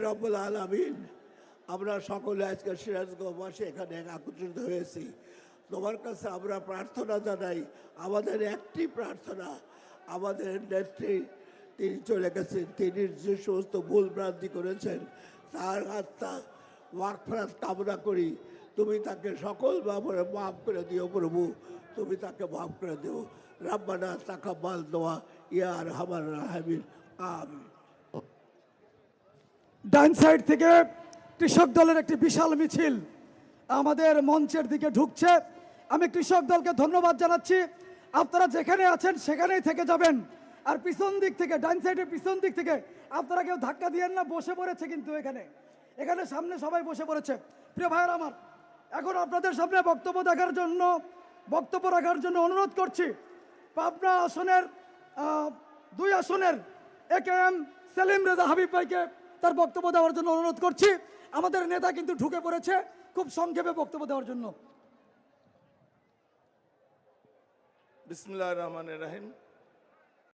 রব্বুল আলামিন, আমরা সকলে আজকে সিরাজগঞ্জবাসী এখানে একত্রিত হয়েছি। তোমার কাছে আমরা প্রার্থনা জানাই, আমাদের একটি প্রার্থনা, আমাদের নেত্রী তিনি চলে গেছেন, তিনি যে সমস্ত ভুল ভ্রান্তি করেছেন তার আত্মা মাগফিরাত কামনা করি। তুমি তাকে সকল ব্যাপারে মাফ করে দিও প্রভু, তুমি তাকে মাফ করে দিও। রাব্বানা তাকাব্বাল দোয়া ইয়া আরহামার রাহিমিন, আমিন। ডান সাইড থেকে কৃষক দলের একটি বিশাল মিছিল আমাদের মঞ্চের দিকে ঢুকছে। আমি কৃষক দলকে ধন্যবাদ জানাচ্ছি। আপনারা যেখানে আছেন সেখানেই থেকে যাবেন। আর পিছন দিক থেকে, ডান সাইডের পিছন দিক থেকে আপনারা কেউ ধাক্কা দিয়েন না, বসে পড়েছে কিন্তু এখানে এখানে সামনে সবাই বসে পড়েছে। প্রিয় ভাইয়ের আমার, এখন আপনাদের সামনে বক্তব্য রাখার জন্য অনুরোধ করছি পাবনা আসনের 2 আসনের AKM সেলিম রেজা হাবিব ভাইকে তার বক্তব্য দেওয়ার জন্য অনুরোধ করছি। আমাদের নেতা কিন্তু ঢুকে পড়েছে, খুব সংক্ষেপে বক্তব্য দেওয়ার জন্য। বিসমিল্লাহির রহমানির রহিম।